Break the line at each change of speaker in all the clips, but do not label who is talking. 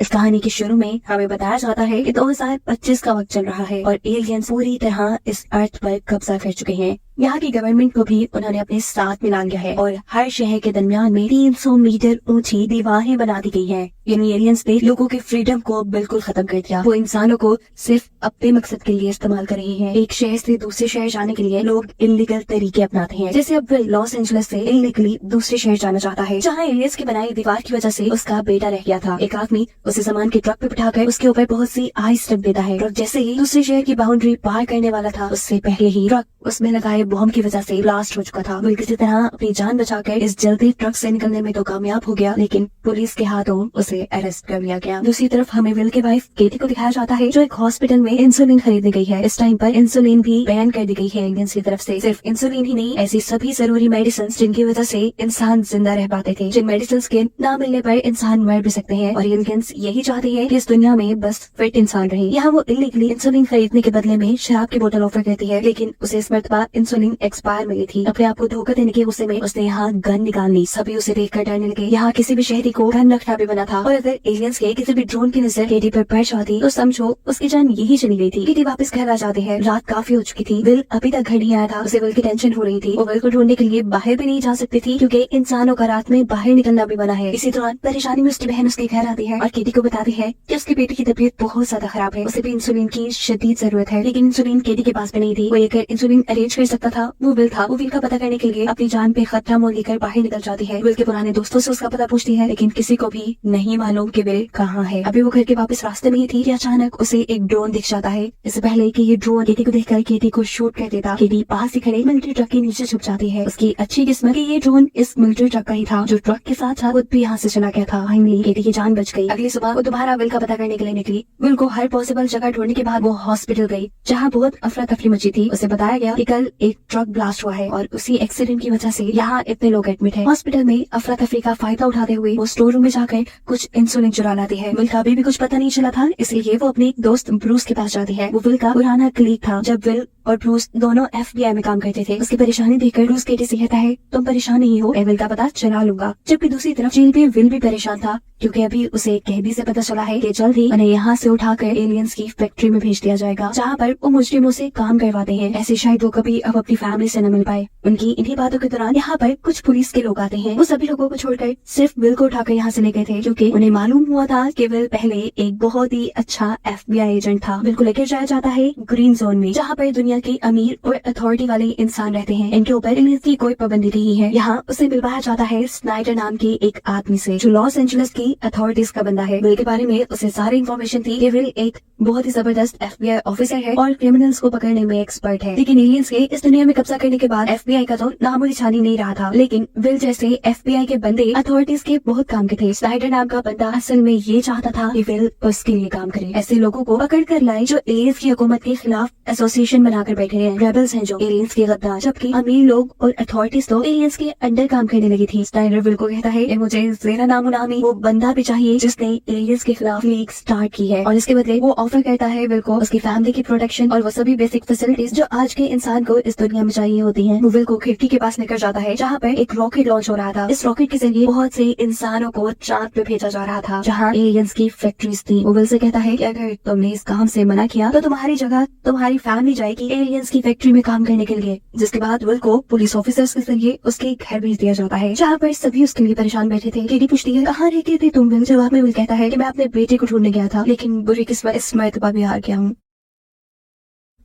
इस कहानी के शुरू में हमें बताया जाता है कि 2025 का वक्त चल रहा है और एलियंस पूरी तरह इस अर्थ पर कब्जा कर चुके हैं। यहाँ की गवर्नमेंट को भी उन्होंने अपने साथ मिला लिया है और हर शहर के दरमियान में 300 मीटर ऊंची दीवारें बना दी गई हैं। यानी एलियंस ने लोगों के फ्रीडम को बिल्कुल खत्म कर दिया। वो इंसानों को सिर्फ अपने मकसद के लिए इस्तेमाल कर रहे हैं। एक शहर से दूसरे शहर जाने के लिए लोग इलीगल तरीके अपनाते हैं। जैसे अब लॉस एंजलिस से इलीगली दूसरे शहर जाना चाहता है, जहाँ एलियंस की बनाई दीवार की वजह से उसका बेटा रह गया था। एक आदमी उसे सामान के ट्रक पे बिठाकर उसके ऊपर बहुत सी आइस रख देता है। ट्रक जैसे ही दूसरे शहर की बाउंड्री पार करने वाला था, उससे पहले ही ट्रक उसमें लगाए बॉम्ब की वजह से ब्लास्ट हो चुका था। वो किसी तरह अपनी जान बचाकर इस जल्दी ट्रक से निकलने में तो कामयाब हो गया, लेकिन पुलिस के हाथों उसे अरेस्ट कर लिया गया। दूसरी तरफ हमें विल की वाइफ केटी को दिखाया जाता है, जो एक हॉस्पिटल में इंसुलिन खरीदने गई है। इस टाइम पर इंसुलिन भी बैन कर दी गई है एलियंस की तरफ से। सिर्फ इंसुलिन ही नहीं, ऐसी सभी जरूरी मेडिसिन जिनकी वजह से इंसान जिंदा रह पाते थे, जिन मेडिसिन के न मिलने पर इंसान मर भी सकते हैं। और एलियंस यही चाहते हैं कि इस दुनिया में बस फिट इंसान रहे। यहाँ वो इलीगली इंसुलिन खरीदने के बदले में शराब की बोतल ऑफर करती है, लेकिन उसे इस मरतबा इंसुलिन एक्सपायर मिली थी। अपने आप को धोखा देने के गुस्से में उसने यहाँ गन निकाल ली। सभी उसे देखकर डरने लगे। यहाँ किसी भी शहरी को गन रखना भी बना था और अगर एलियंस के किसी भी ड्रोन की नजर केटी पर पड़ जाती तो समझो उसकी जान यही चली गई थी। केटी वापस घर आ जाते हैं। रात काफी हो चुकी थी। विल अभी तक घर नहीं आया था। उसे विल की टेंशन हो रही थी। वो विल को ढूंढने के लिए बाहर भी नहीं जा सकती थी, क्योंकि इंसानों का रात में बाहर निकलना भी मना है। इसी दौरान परेशानी में उसकी बहन उसके घर आती है और केटी को बताती है कि उसके बेटे की तबीयत बहुत ज्यादा खराब है। उसे भी इंसुलिन की शदीद जरूरत है, लेकिन इंसुलिन केटी के पास भी नहीं थी। वो एक इंसुलिन अरेंज कर सकता था वो विल था। वो विल का पता करने के लिए अपनी जान पे खतरा मोल लेकर बाहर निकल जाती है। विल के पुराने दोस्तों से उसका पता पूछती है, लेकिन किसी को भी नहीं मालूम कि विल कहाँ है। अभी वो घर के वापस रास्ते में ही थी कि अचानक उसे एक ड्रोन दिख जाता है। इससे पहले कि ये ड्रोन केटी को देखकर केटी को शूट कर देता, केटी पास ही खड़े मिलिट्री ट्रक के नीचे छुप जाती है। उसकी अच्छी किस्मत कि ये ड्रोन इस मिलिट्री ट्रक का ही था, जो ट्रक के साथ खुद भी यहाँ से चला गया था। फाइनली केटी की जान बच गई। अगली सुबह वो दोबारा विल का पता करने के लिए निकली। विल को हर पॉसिबल जगह ढूंढने के बाद वो हॉस्पिटल गई, जहाँ बहुत अफरा तफरी मची थी। उसे बताया गया कि कल एक ट्रक ब्लास्ट हुआ है और उसी एक्सीडेंट की वजह से यहाँ इतने लोग एडमिट हैं। हॉस्पिटल में अफरा तफरी का फायदा उठाते हुए वो स्टोर रूम में जाकर कुछ इंसुलिन चुरा लाती है। विल का अभी भी कुछ पता नहीं चला था, इसलिए वो अपने एक दोस्त ब्रूस के पास जाती है। वो विल का पुराना कलीग था। जब विल और ब्रूस दोनों FBI में काम करते थे। उसकी परेशानी देखकर ब्रूस केटी से कहता है, तुम परेशान नहीं हो, मैं विल का पता चला लूंगा। जबकि दूसरी तरफ जेल पे विल भी परेशान था, क्योंकि अभी उसे कैदी से पता चला है कि जल्द ही उन्हें यहाँ से उठाकर एलियंस की फैक्ट्री में भेज दिया जाएगा, जहाँ पर वो मुजरिमों से काम करवाते हैं। ऐसे शायद वो कभी अब अपनी फैमिली से न मिल पाए। उनकी इन्हीं बातों के दौरान यहाँ पर कुछ पुलिस के लोग आते हैं। वो सभी लोगों को छोड़कर सिर्फ विल को उठाकर यहाँ से ले गए थे, क्योंकि उन्हें मालूम हुआ था कि विल पहले एक बहुत ही अच्छा FBI एजेंट था। विल को लेकर जाया जाता है ग्रीन जोन में, जहाँ पर दुनिया के अमीर और अथॉरिटी वाले इंसान रहते हैं। इनके ऊपर एलियंस की कोई पाबंदी नहीं है। यहाँ उसे मिलवाया जाता है स्नाइडर नाम के एक आदमी से, जो लॉस एंजलिस की अथॉरिटीज का बंदा है। विल के बारे में उसे सारी इन्फॉर्मेशन थी कि विल एक बहुत ही जबरदस्त FBI ऑफिसर है और क्रिमिनल्स को पकड़ने में एक्सपर्ट है। लेकिन एलियंस के इस दुनिया में कब्जा करने के बाद FBI का तो नामो निशानी नहीं रहा था। लेकिन विल जैसे FBI के बंदे अथॉरिटीज के बहुत काम के थे। स्नाइडर नाम का बंदा असल में ये चाहता था कि विल उसके लिए काम करे। ऐसे लोगों को पकड़ कर लाए जो एलियंस की हुकूमत के खिलाफ एसोसिएशन बनाकर बैठे हैं। रेबल्स हैं जो एलियंस के गद्दार। जबकि अमीर लोग और अथॉरिटीज तो एलियंस के अंडर काम करने लगी थी। स्नाइडर विल को कहता है कि मुझे जरा नामोनामी वो बंदा भी चाहिए जिसने एलियंस के खिलाफ लीग स्टार्ट की है, और इसके बदले वो ऑफर करता है विल को उसकी फैमिली की प्रोटेक्शन और वो सभी बेसिक फैसिलिटीज जो आज के इंसान को इस दुनिया में चाहिए होती हैं। वो विल को खिड़की के पास लेकर जाता है, जहाँ पर एक रॉकेट लॉन्च हो रहा था। इस रॉकेट के जरिए बहुत से इंसानों को चांद पे भेजा जा रहा था, जहाँ एलियंस की फैक्ट्रीज थी। वो विल से कहता है कि अगर तुमने इस काम से मना किया तो तुम्हारी जगह तुम्हारी फैमिली जाएगी एलियंस की फैक्ट्री में काम करने के लिए। जिसके बाद विल को पुलिस ऑफिसर्स के जरिए उसके घर भेज दिया जाता है, जहाँ पर सभी उसके लिए परेशान बैठे थे। केटी पूछती है, कहाँ रहते थे तुम विल? जवाब में विल कहता है कि मैं अपने बेटे को ढूंढने गया था, लेकिन बुरी किस्मत इस मर्तबा भी हार गया हूँ।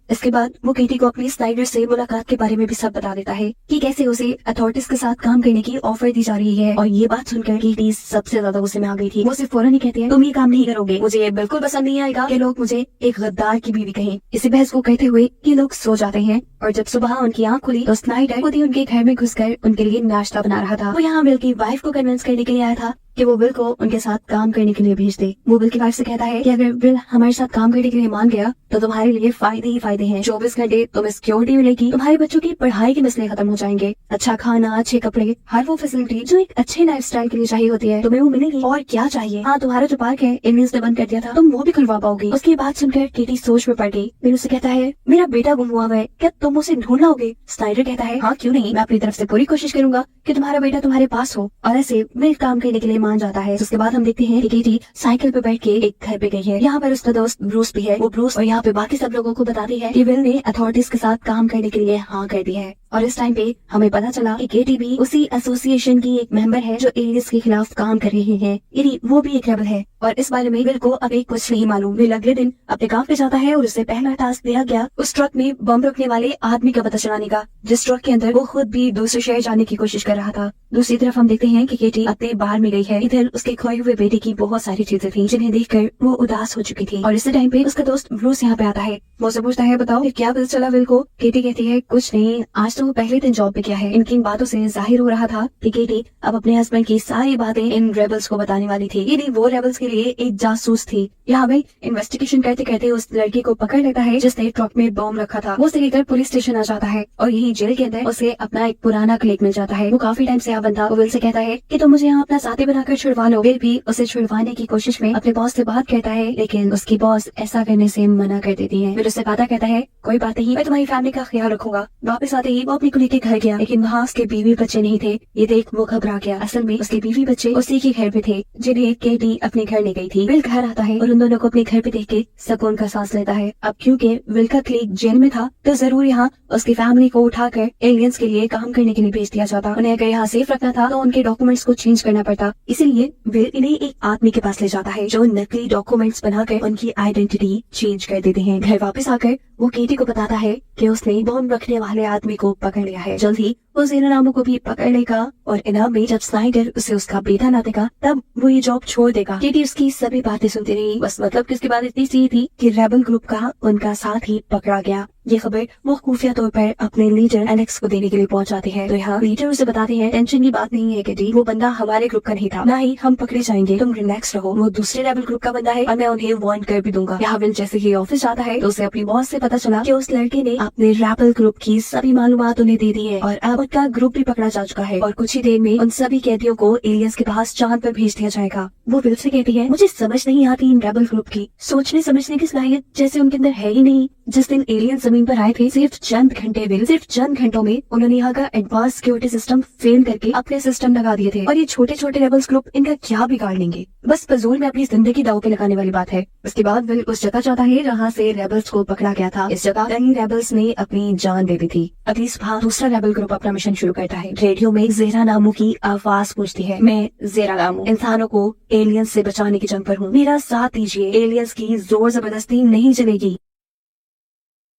इसके बाद वो केटी को अपनी स्नाइडर से मुलाकात के बारे में भी सब बता देता है कि कैसे उसे अथॉरिटीज के साथ काम करने की ऑफर दी जा रही है। और ये बात सुनकर केटी सबसे ज्यादा गुस्से में आ गई थी। वो सिर्फ फौरन ही कहती है, तुम ये काम नहीं करोगे। मुझे ये बिल्कुल पसंद नहीं आएगा कि लोग मुझे एक गद्दार की बीवी कहें। इसी बहस को कहते हुए ये लोग सो जाते हैं और जब सुबह उनकी आंख खुली तो स्नाइडर खुद ही उनके घर में घुसकर उनके लिए नाश्ता बना रहा था। वो यहाँ विल की वाइफ को कन्विंस करने के लिए आया था कि वो विल को उनके साथ काम करने के लिए भेज दे। वो विल की वाइफ से कहता है कि अगर विल हमारे साथ काम करने के लिए मान गया तो तुम्हारे लिए फायदे ही फायदे हैं। 24 घंटे तुम्हें सिक्योरिटी मिलेगी, तुम्हारे बच्चों की पढ़ाई के मसले खत्म हो जाएंगे, अच्छा खाना, अच्छे कपड़े, हर वो फैसिलिटी जो एक अच्छे लाइफस्टाइल के लिए चाहिए होती है तुम्हें वो मिलेगी। और क्या चाहिए? हाँ, तुम्हारा जो पार्क है एलियंस ने बंद कर दिया था, तुम वो भी खुलवा पाओगे। उसकी बात सुनकर केटी सोच में पड़ गई। विल उससे कहता है, मेरा बेटा गुम हुआ है, क्या तुम उसे ढूंढ लाओगे? स्नाइडर कहता है, हाँ क्यों नहीं, मैं अपनी तरफ से पूरी कोशिश करूंगा कि तुम्हारा बेटा तुम्हारे पास हो। और ऐसे विल काम करने के लिए मान जाता है। उसके बाद हम देखते हैं कि केटी साइकिल पे बैठ के एक घर पे गई है। यहाँ पर उसका दोस्त ब्रूस भी है। वो ब्रूस और यहाँ पे बाकी सब लोगों को बताती है कि विल ने अथॉरिटीज के साथ काम करने के लिए हाँ कर दी है। और इस टाइम पे हमें पता चला कि केटी भी उसी एसोसिएशन की एक मेंबर है जो एलियंस के खिलाफ काम कर रही है, यानी वो भी एक रेबल है। और इस बारे में विल को अभी कुछ नहीं मालूम। विल अगले दिन अपने काम पे जाता है और उसे पहला टास्क दिया गया उस ट्रक में बम रखने वाले आदमी का पता चलाने का, जिस ट्रक के अंदर वो खुद भी दूसरे शहर जाने की कोशिश कर रहा था। दूसरी तरफ हम देखते हैं कि केटी अपने बाहर में गई है। इधर उसके खोए हुए बेटे की बहुत सारी चीजें थी जिन्हें देखकर वो उदास हो चुकी थी। और इसी टाइम पे उसका दोस्त ब्रूस यहाँ पे आता है। वो उससे पूछता है, बताओ फिर क्या पता चला विल को? केटी कहती है, कुछ नहीं, आज तो वो पहले दिन जॉब पे गया है। इनकी बातों से जाहिर हो रहा था कि केटी अब अपने हस्बैंड की सारी बातें इन रेबल्स को बताने वाली थी। यदि वो रेबल्स के लिए एक जासूस थी। यहाँ पे इन्वेस्टिगेशन करते करते उस लड़की को पकड़ लेता है जिसने ट्रक में बम रखा था। वो उसे लेकर पुलिस स्टेशन आ जाता है और यही जेल के अंदर उसे अपना एक पुराना कलीग मिल जाता है। वो काफी टाइम से यहाँ बंदा विल से कहता है कि तुम मुझे यहाँ अपना साथी बनाकर छुड़वा लो। विल भी उसे छुड़वाने की कोशिश में अपने बॉस से बात करता है, लेकिन उसकी बॉस ऐसा करने से मना कर देती है। फिर उससे वादा कहता है, कोई बात नहीं, मैं तुम्हारी फैमिली का ख्याल रखूंगा। वापस आते ही वो अपनी कुली के घर गया, लेकिन वहाँ उसके बीवी बच्चे नहीं थे। ये देख वो घबरा गया। असल में उसके बीवी बच्चे उसी के घर पे थे जिन्हें केटी अपने घर ले गई थी। विल घर आता है और उन दोनों को अपने घर पे देख के सुकून का सांस लेता है। अब क्योंकि विल का कलीग जेल में था तो जरूर यहाँ उसकी फैमिली को उठाकर एलियंस के लिए काम करने के लिए भेज दिया जाता। उन्हें अगर यहाँ सेफ रखना था तो उनके डॉक्यूमेंट्स को चेंज करना पड़ता। इसीलिए विल इन्हें एक आदमी के पास ले जाता है जो नकली डॉक्यूमेंट्स बनाकर उनकी आइडेंटिटी चेंज कर देते हैं। घर वापस आकर वो केटी को बताता है कि उसने बम रखने वाले आदमी को पकड़ लिया है। जल्द ही वो जेनानामो को भी पकड़ लेगा और इनाम में जब स्नाइडर उसे उसका बेटा ना देगा तब वो ये जॉब छोड़ देगा। केटी उसकी सभी बातें सुनती रही। बस मतलब कि उसकी बात इतनी सी थी कि रेबल ग्रुप का उनका साथ ही पकड़ा गया। ये खबर वो खुफिया तौर पर अपने लीडर एलेक्स को देने के लिए पहुंच जाती है। तो यहाँ लीडर उसे बताते हैं, टेंशन की बात नहीं है केटी, वो बंदा हमारे ग्रुप का नहीं था, ना ही हम पकड़े जाएंगे, तुम रिलैक्स रहो। वो दूसरे रेबल ग्रुप का बंदा है और मैं उन्हें वार्न कर भी दूंगा। यहाँ विल जैसे ही ऑफिस जाता है तो उसे अपनी बॉस से पता चला कि उस लड़के ने अपने रेबल ग्रुप की सभी मालूमात उन्हें दे दी है और अब उनका ग्रुप भी पकड़ा जा चुका है और कुछ ही देर में उन सभी कैदियों को एलियंस के पास चांद पर भेज दिया जाएगा। वो विल से कहती है, मुझे समझ नहीं आती इन रेबल ग्रुप की, सोचने समझने की सलाहियत जैसे उनके अंदर है ही नहीं। जिस दिन एलियन जमीन पर आए थे सिर्फ चंद घंटों में उन्होंने यहाँ का एडवांस सिक्योरिटी सिस्टम फेल करके अपने सिस्टम लगा दिए थे और ये छोटे छोटे रेबल्स ग्रुप इनका क्या बिगाड़ लेंगे। बस फजूल में अपनी जिंदगी दाव पे लगाने वाली बात है। उसके बाद विल उस जगह जाता है जहाँ से रेबल्स को पकड़ा गया था। इस जगह कई रेबल्स ने अपनी जान दे दी थी। अगली सुबह दूसरा रेबल ग्रुप अपना मिशन शुरू करता है। रेडियो में जेरा नामू की आवाज पूछती है, मैं जेरा नामू इंसानों को एलियंस से बचाने की जंग पर हूँ, मेरा साथ दीजिए, एलियंस की जोर जबरदस्ती नहीं चलेगी।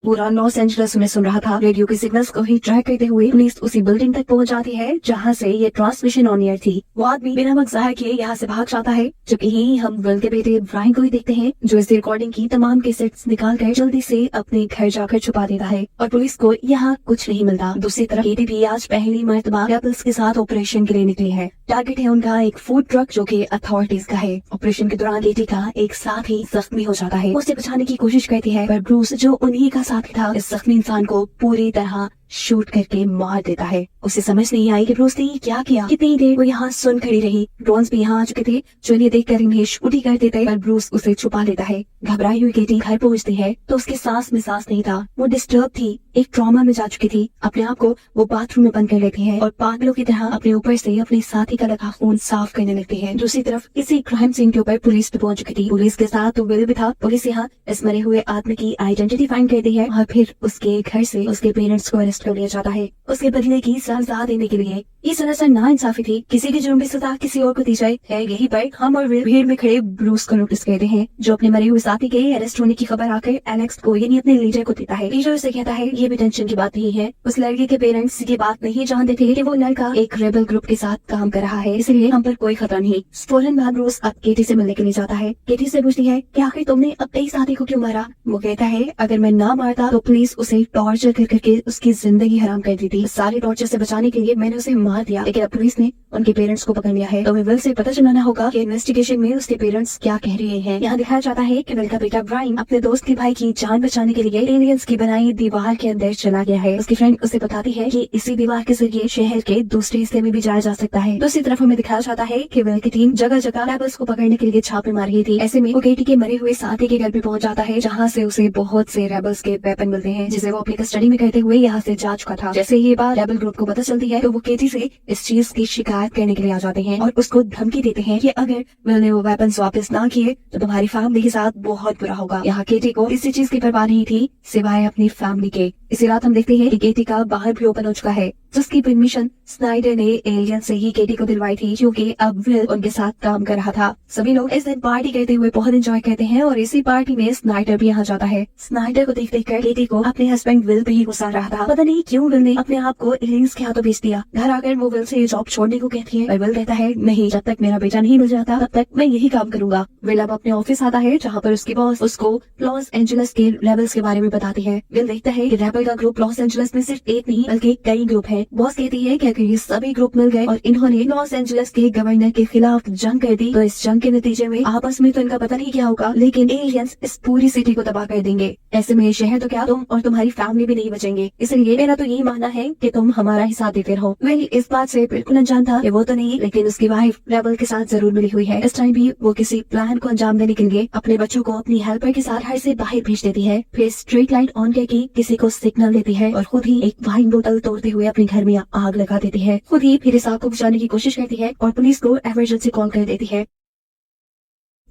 पूरा लॉस एंजलिस में सुन रहा था। रेडियो के सिग्नल्स को ही ट्रैक करते हुए पुलिस उसी बिल्डिंग तक पहुंच जाती है जहां से ये ट्रांसमिशन ऑन एयर थी। वो आदमी बिना वक्त ज़ाया किए यहाँ से भाग जाता है। जबकि यही हम विल के बेटे ब्रायन को ही देखते हैं जो इस रिकॉर्डिंग की तमाम कैसेट्स निकाल कर जल्दी से अपने घर जाकर छुपा देता है और पुलिस को यहाँ कुछ नहीं मिलता। दूसरी तरफ केटी भी आज पहली मर्तबा रेबल्स के साथ ऑपरेशन के लिए निकली है। टारगेट है उनका एक फूड ट्रक जो कि अथॉरिटीज का है। ऑपरेशन के दौरान केटी का एक साथ ही जख्मी हो जाता है। उसे बचाने की कोशिश करती है पर ब्रूस जो उन्हीं का साथी था इस जख्मी इंसान को पूरी तरह शूट करके मार देता है। उसे समझ नहीं आई कि ब्रूस ने क्या किया। कितनी देर वो यहाँ सुन खड़ी रही। ड्रोन्स भी यहाँ आ चुके थे जो इन्हें देखकर इन्हें शूट ही कर देते हैं पर ब्रूस उसे छुपा लेता है। घबराई हुई केटी घर पहुँचती है तो उसके सांस में सांस नहीं था। वो डिस्टर्ब थी, एक ट्रॉमा में जा चुकी थी। अपने आप को वो बाथरूम में बंद कर लेती है और पागलों की तरह अपने ऊपर से अपने साथी का लगा खून साफ करने लगती है। दूसरी तरफ इसी क्राइम सीन के ऊपर पुलिस भी पहुंच चुकी थी। पुलिस के साथ तो विल भी था। पुलिस यहाँ इस मरे हुए आदमी की आइडेंटिटी फाइंड करती है और फिर उसके घर से उसके पेरेंट्स को अरेस्ट कर लिया जाता है उसके बदले की सजा देने के लिए। ये सरासर नाइंसाफी थी। किसी की जुर्म की सजा किसी और को दी जाए है। यही पर हम और विल भीड़ में खड़े ब्रूस को नोटिस करते हैं जो अपने मरे हुए साथी के अरेस्ट होने की खबर आकर एलेक्स को यानी अपने लीडर को देता है। लीडर उसे कहता है ये भी टेंशन की बात नहीं है। उस लड़के के पेरेंट्स ये बात नहीं जानते थे कि वो लड़का एक रेबल ग्रुप के साथ काम कर रहा है, इसलिए हम पर कोई खतरा नहीं। फौरन बाद ब्रूस अब केटी से मिलने के लिए जाता है। केटी से पूछती है कि आखिर तुमने अपने साथी को क्यों मारा। वो कहता है अगर मैं ना मारता तो पुलिस उसे टॉर्चर कर करके उसकी जिंदगी हराम कर दी थी। सारे टॉर्चर से बचाने के लिए मैंने उसे मार दिया, लेकिन अब पुलिस ने उनके पेरेंट्स को पकड़ लिया है। तो विल से पता चलाना होगा कि इन्वेस्टिगेशन में उसके पेरेंट्स क्या कह रहे हैं। यहाँ दिखाया जाता है कि विल का बेटा ब्रायन अपने दोस्त के भाई की जान बचाने के लिए एलियंस की बनाई दीवार के अंदर चला गया है। उसकी फ्रेंड उसे बताती है कि इसी दीवार के जरिए शहर के दूसरे हिस्से में भी जाया जा सकता है। दूसरी तरफ हमें दिखाया जाता है कि विल की टीम जगह जगह रेबल्स को पकड़ने के लिए छापे मार रही थी। ऐसे में वो केटी के मरे हुए साथी के घर पे पहुंच जाता है जहाँ से उसे बहुत से रेबल्स के वेपन मिलते हैं जिसे वो अपनी कस्टडी में करते हुए यहाँ से जा चुका था। जैसे ये बात रेबल ग्रुप को पता चलती है तो वो केटी से से इस चीज की शिकायत करने के लिए आ जाते हैं और उसको धमकी देते हैं कि अगर विल ने वो वेपन्स वापस ना किए तो तुम्हारी फैमिली के साथ बहुत बुरा होगा। यहाँ केटी को किसी चीज की परवाह नहीं थी सिवाय अपनी फैमिली के। इसी रात हम देखते हैं कि केटी का बाहर भी ओपन हो चुका है, जिसकी परमिशन स्नाइडर ने एलियन से ही केटी को दिलवाई थी, क्योंकि अब विल उनके साथ काम कर रहा था। सभी लोग इस दिन पार्टी करते हुए बहुत एंजॉय करते हैं और इसी पार्टी में स्नाइडर भी यहाँ जाता है। स्नाइडर को देख कर केटी को अपने हस्बैंड विल पे ही गुस्सा रहा था। पता नहीं क्यों विल ने अपने आप को एलियंस के हाथों भेज दिया। घर आकर वो विल से ये जॉब छोड़ने को कहती है, और विल कहता है नहीं, जब तक मेरा बेटा नहीं मिल जाता तब तक मैं यही काम करूंगा। विल अब अपने ऑफिस आता है, जहाँ पर उसकी बॉस उसको लॉस एंजलिस के रेबल्स के बारे में बताती है। विल देखता है कि रेबल का ग्रुप लॉस एंजलिस में सिर्फ एक नहीं बल्कि कई ग्रुप है। बॉस कहती है कि अगर ये सभी ग्रुप मिल गए और इन्होंने लॉस एंजलिस के गवर्नर के खिलाफ जंग कर दी तो इस जंग के नतीजे में आपस में तो इनका पता नहीं क्या होगा, लेकिन एलियंस इस पूरी सिटी को तबाह कर देंगे। ऐसे में शहर तो क्या, तुम और तुम्हारी फैमिली भी नहीं बचेंगे। इसलिए मेरा तो यही मानना है कि तुम हमारा ही साथ देते रहो। विल इस बात से बिल्कुल अनजान था कि वो तो नहीं, लेकिन उसकी वाइफ रेबल के साथ जरूर मिली हुई है। इस टाइम भी वो किसी प्लान को अंजाम देने के लिए अपने बच्चों को अपनी हेल्पर के साथ घर से बाहर भेज देती है। फिर स्ट्रीट लाइट ऑन करके किसी को सिग्नल देती है और खुद ही एक वाइन बोतल तोड़ते हुए अपने घर में आग लगा देती है। खुद ही फिर इस आग को बुझाने की कोशिश करती है और पुलिस को इमरजेंसी कॉल कर देती है।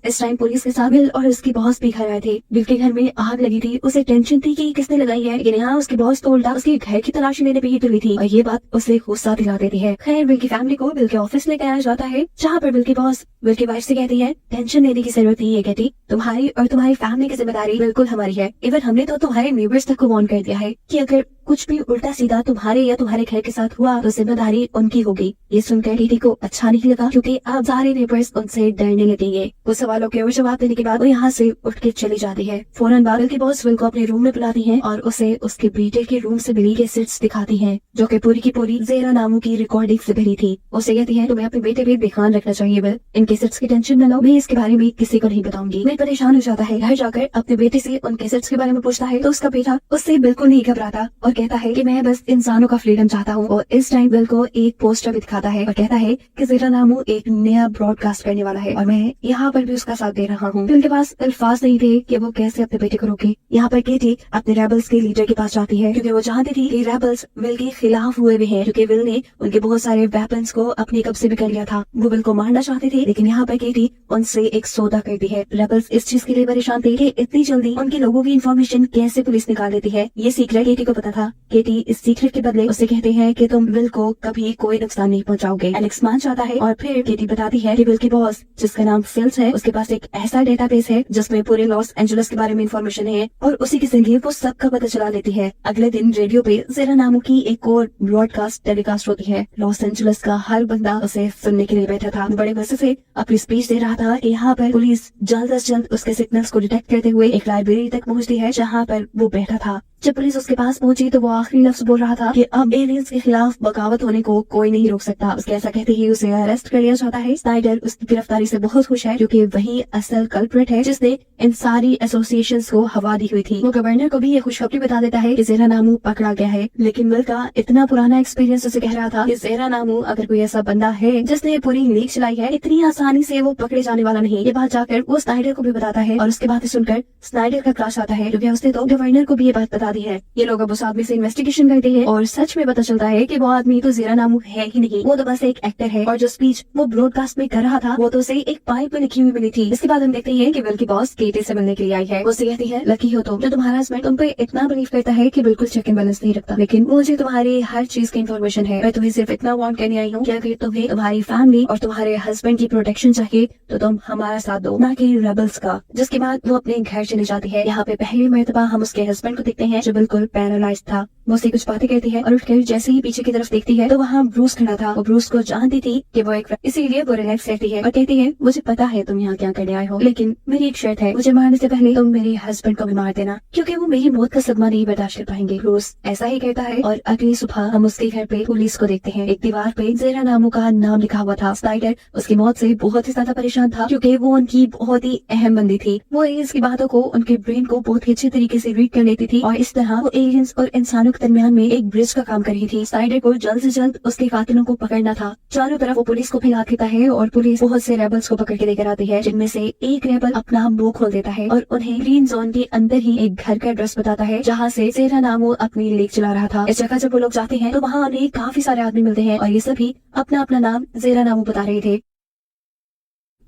इस टाइम पुलिस के साथ विल और उसकी बॉस भी घर आए थे। विल के घर में आग लगी थी, उसे टेंशन थी कि किसने लगाई है, लेकिन यहाँ उसकी बॉस तो उल्टा उसके घर की तलाशी लेने पे ही तुली थी और ये बात उसे गुस्सा दिला देती है। खैर विल की फैमिली को विल के ऑफिस लेकर आया जाता है, जहाँ पर विल की बॉस विल की वाइफ से कहती है, टेंशन लेने की जरूरत नहीं है केटी, तुम्हारी और तुम्हारी फैमिली की जिम्मेदारी बिल्कुल हमारी है। इवन हमने तो तुम्हारे नेबर्स तक को वार्न कर दिया है कि अगर कुछ भी उल्टा सीधा तुम्हारे या तुम्हारे घर के साथ हुआ तो जिम्मेदारी उनकी होगी। ये सुनकर केटी को अच्छा नहीं लगा, क्योंकि अब सारे नेबर्स उनसे डरने लगेंगे। वो सवालों के और जवाब देने के बाद वो यहाँ से उठ के चली जाती है। फौरन बाद विल की बॉस विल को अपने रूम में बुलाती हैं और उसे उसके बेटे के रूम से मिली कैसेट्स दिखाती हैं, जो कि पूरी की पूरी ज़ेरा नामों की रिकॉर्डिंग से भरी थी। उसे कहती है, तुम्हें अपने बेटे पे ध्यान रखना चाहिए विल, इन कैसेट्स की टेंशन न लो, मैं इसके बारे में किसी को नहीं बताऊंगी। मैं परेशान हो जाता है, घर जाकर अपने बेटे से उन कैसेट्स के बारे में पूछता है तो उसका बेटा उससे बिल्कुल नहीं घबराता और कहता है कि मैं बस इंसानों का फ्रीडम चाहता हूँ। और इस टाइम विल को एक पोस्टर भी दिखाता है और कहता है कि ज़ेरा नामू एक नया ब्रॉडकास्ट करने वाला है और मैं यहाँ पर भी उसका साथ दे रहा हूँ। उनके पास अल्फाज नहीं थे कि वो कैसे अपने बेटे को रोके। यहाँ पर केटी अपने रेबल्स के लीडर के पास जाती है, क्योंकि वो चाहती थी कि रेबल्स विल के खिलाफ हुए भी हैं, क्योंकि विल ने उनके बहुत सारे वेपन्स को अपने कब्जे में कर लिया था। वो विल को मारना चाहते थे, लेकिन यहाँ पर केटी उनसे एक सौदा करती है। रेबल्स इस चीज के लिए परेशान थे कि इतनी जल्दी उनके लोगों की इन्फॉर्मेशन कैसे पुलिस निकाल लेती है। ये सीक्रेट केटी को पता था। केटी इस सीक्रेट के बदले उसे कहते हैं कि तुम विल को कभी कोई नुकसान नहीं पहुंचाओगे। एलेक्स मान जाता है और फिर केटी बताती है कि विल की बॉस, जिसका नाम फिल्स है, उसके पास एक ऐसा डेटाबेस है जिसमें पूरे लॉस एंजलिस के बारे में इंफॉर्मेशन है और उसी के जरिए वो सबका पता चला लेती है। अगले दिन रेडियो पे ज़ेरा नामू की एक और ब्रॉडकास्ट टेलीकास्ट होती है। लॉस एंजलिस का हर बंदा उसे सुनने के लिए बैठा था। बड़े मजे से अपनी स्पीच दे रहा था कि यहाँ पर पुलिस जल्द से जल्द उसके सिग्नल्स को डिटेक्ट करते हुए एक लाइब्रेरी तक पहुँचती है, जहाँ पर वो बैठा था। जब पुलिस उसके पास पहुंची तो वो आखिरी लफ्ज बोल रहा था कि अब एलियंस के खिलाफ बगावत होने को कोई नहीं रोक सकता। उसके ऐसा कहते ही उसे अरेस्ट कर लिया जाता है। स्नाइडर उसकी गिरफ्तारी से बहुत खुश है, क्योंकि वही असल कल्प्रिट है जिसने इन सारी एसोसिएशंस को हवा दी हुई थी। वो गवर्नर को भी ये खुशखबरी बता देता है कि ज़ेरा नामू पकड़ा गया है, लेकिन विल का इतना पुराना एक्सपीरियंस उसे कह रहा था कि ज़ेरा नामू अगर कोई ऐसा बंदा है जिसने पूरी लीक चलाई है, इतनी आसानी से वो पकड़े जाने वाला नहीं। ये बात जाकर वो स्नाइडर को भी बताता है और उसके बाद सुनकर स्नाइडर का क्लास आता है, क्योंकि उसने तो गवर्नर को भी ये बात बता दी है। ये लोग उस आदमी से इन्वेस्टिगेशन करते हैं और सच में पता चलता है कि वो आदमी तो ज़ेरा नामू है ही नहीं, वो तो बस एक एक्टर है और जो स्पीच वो ब्रॉडकास्ट में कर रहा था वो तो उसे एक पाइप में लिखी हुई मिली थी। इसके बाद हम देखते हैं कि विल की बॉस केटी से मिलने के लिए आई है। वो कहती है, लकी हो तुम, जो तुम्हारा हस्बैंड तुम पे इतना बिलीव करता है कि बिल्कुल चेक एंड बैलेंस नहीं रखता, लेकिन मुझे तुम्हारी हर चीज की इन्फॉर्मेशन है। मैं तुम्हें सिर्फ इतना वार्न करने आई हूँ कि अगर तुम्हें तुम्हारी फैमिली और तुम्हारे हस्बैंड की प्रोटेक्शन चाहिए तो तुम हमारा साथ दो, ना कि रेबल्स का। जिसके बाद वो अपने घर चली जाती है। यहाँ पे पहली मर्तबा हम उसके हस्बैंड को देखते हैं, जो बिल्कुल पैरालाइज था। वो उससे कुछ बातें कहती है और उठकर जैसे ही पीछे की तरफ देखती है तो वहाँ ब्रूस खड़ा था। वो ब्रूस को जानती थी कि वो एक, इसीलिए वो रिलैक्स रहती है और कहती है, मुझे पता है तुम यहाँ क्या करने आए हो, लेकिन मेरी एक शर्त है, मुझे मारने से पहले तुम मेरे हस्बैंड को भी मार देना, क्योंकि वो मेरी मौत का सदमा नहीं बर्दाश्त कर पाएंगे। ब्रूस ऐसा ही कहता है और अगली सुबह हम उसके घर पे पुलिस को देखते हैं। एक दीवार पे ज़ेरा नामू का नाम लिखा हुआ था। स्नाइडर उसकी मौत से बहुत ही ज्यादा परेशान था, क्योंकि वो उनकी बहुत ही अहम बंदी थी। वो एलियंस की बातों को, उनके ब्रेन को बहुत ही अच्छे तरीके से रीड कर लेती थी और इस तरह वो एलियंस और इंसानों दोनों के दरमियान में एक ब्रिज का काम कर रही थी। स्नाइडर को जल्द से जल्द उसके कातिलों को पकड़ना था। चारों तरफ वो पुलिस को फैला देता है और पुलिस बहुत से रेबल्स को पकड़ के लेकर आती है, जिनमें से एक रेबल अपना मुंह खोल देता है और उन्हें ग्रीन जोन के अंदर ही एक घर का एड्रेस बताता है जहाँ से ज़ेरा नामो अपनी लेक चला रहा था। इस जगह जब वो लोग जाते हैं तो वहाँ उन्हें काफी सारे आदमी मिलते हैं और ये सभी अपना अपना नाम ज़ेरा नामो बता रहे थे।